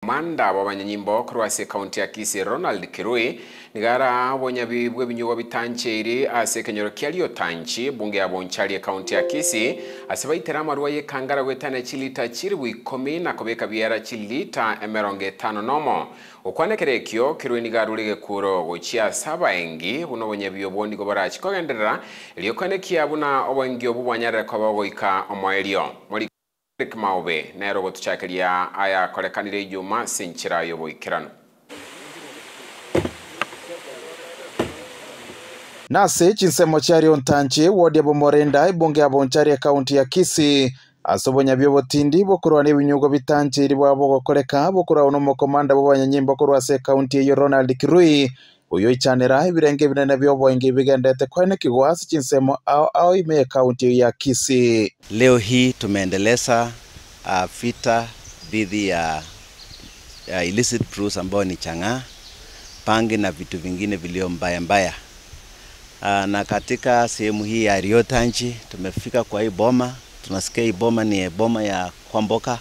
Manda wabanyanyimbo kurwase kaunti ya Kisii Ronald Kirui nigara bonyabi bwebinyugo bitancheri ase kenyoro kyaliyo tanchi bunge ya bonchari kaunti ya Kisii asebaitera amarwa ye kangara gwetana chilita chiri bwikumi na kobeka biara chilita emeronge 5 nomo okwanekere kyo Kirui nigarurige kuro gochia sabaengi buno bonyabi obondi gobara chikogenderera iliyokanekia buna obengi obubwanyara kobagoika omoelio Maube nero gotuchakiria aya korekanire Ijumaa sinchira yoboikirano nase chinsemo chari ontanche wodi abomorenda ibonge abonchari kaunti ya Kisii asobonya byobotindi bokurwa nebinyugo bitanche ribwabo gokoreka bokura ono mokomanda bobanyanyimbo kurwase kaunti ya Ronald Kirui uyo ichanera ibirenge binene byobonge bigendete kwane kigwasi chinsemo au ime kaunti ya Kisii. Leo hii tumeendeleza vita dhidi ya illicit brews ambao ni chang'aa, pangi na vitu vingine vilio mbaya. Na katika sehemu hii ya Riotanchi tumefika kwa hii boma. Tunasikia hii boma ni boma ya Kwamboka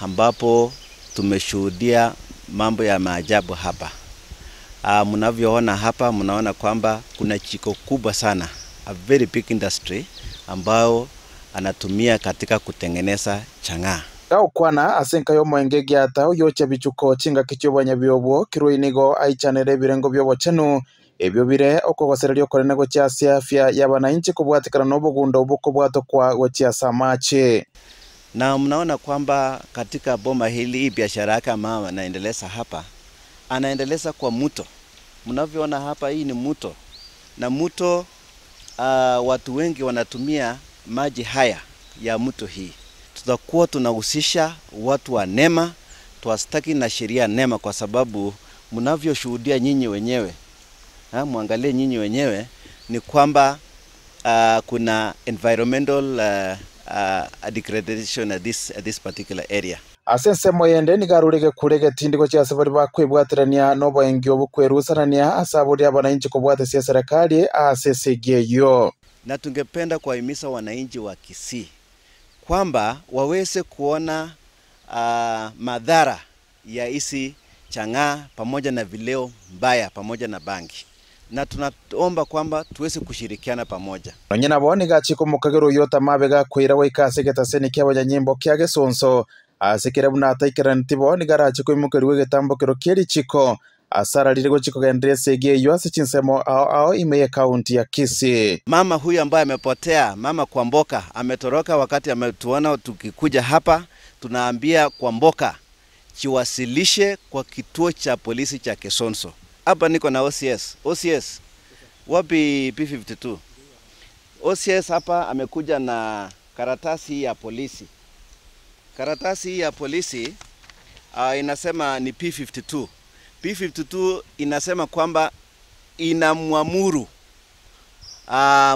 ambapo tumeshuhudia mambo ya maajabu hapa. Mnavyoona hapa mnaona kwamba kuna chiko kubwa sana, a very big industry ambao anatumia katika kutengeneza chang'aa. Kwana asenka yo mwengege ata uyoche bichuko chinga kichobanya byobwo Kirui nigo aichanere birengo byobo chenu ebyo bire okogosererio korene go chiasia afya y'abananchi kubwatikana n'obugundo obuko bwato kwa gochia samache. Na mnaona kwamba katika boma hili biashara yake mama anaendeleza hapa, anaendeleza kwa mto. Mnavyoona hapa hii ni mto. Na mto watu wengi wanatumia maji haya ya mto hii. Tutakuwa tunahusisha watu wa NEMA, tuwastaki na sheria NEMA kwa sababu mnavyoshuhudia nyinyi wenyewe. Muangalie nyinyi wenyewe ni kwamba kuna environmental degradation at this particular area. Asense moyende nigarurige kurege tindiko cha safari bakwibwatirania nobo engyo bukwerusanania asaburi abananchi kubwate sia serikali asesegeyo. Na tungependa kuwahimiza wananchi wa Kisii kwamba waweze kuona madhara ya isi chang'aa pamoja na vileo mbaya pamoja na bangi. Na tunaomba kwamba tuweze kushirikiana pamoja. Nyina boni gachiko mukagero yota mabega kwira waikase getaseni ky'abanyanyimbo kyage sonso asekera buna ataikirana boni garachi ko imukeriwe getambokero keri chiko asara lirigo chiko gendre sege yo asichinsemo au ime kaunti ya Kisii. Mama huyu ambaye amepotea, mama Kwamboka, ametoroka wakati ametuona tukikuja hapa. Tunaambia Kwamboka chiwasilishe kwa kituo cha polisi cha Kesonso. Hapa niko na OCS wapi P52. OCS hapa amekuja na karatasi ya polisi. Karatasi ya polisi inasema ni P52. P52 inasema kwamba inamwamuru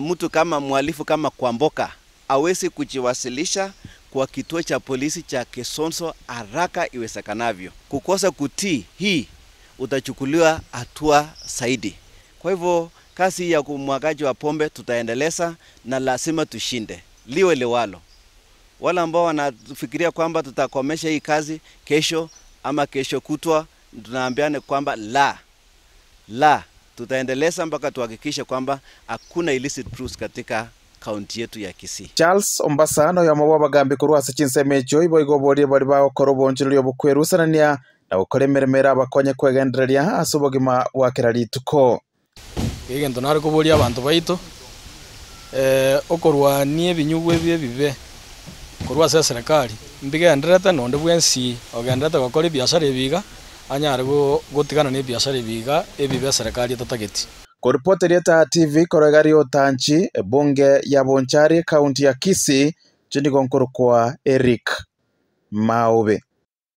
mtu kama mhalifu kama Kwamboka awezi kujiwasilisha kwa kituo cha polisi cha Kesonso haraka iwezekanavyo. Kukosa kutii hii utachukuliwa hatua zaidi. Kwa hivyo kazi ya kumwagaji wa pombe tutaendeleza na lazima tushinde liwe liwalo. Wala ambao wanafikiria kwamba tutakomesha hii kazi kesho ama kesho kutwa, tunaambiane kwamba la tutaendeleza mpaka tuhakikishe kwamba hakuna illicit brews katika kaunti yetu ya Kisii. Charles Ombasano ya mabwa bagambi kurwasa chinsemecho ibo igobori bari ba korobonjiro bukwerusanania na ukoremeremera abakonye kwegendereria asobogima wakirarituko. Igento nari kuboria abantu baito okorwanie binyugwe bibe kurwasa serikali mbigenderete nonde bwensi ogenderete gukora biashara biga anyare gutigana ne biashara biga ebibe serikali tatageti. Kuripoti TV korogari otanchi bunge ya Bonchari kaunti ya Kisii chini konkurukwa Eric Maube.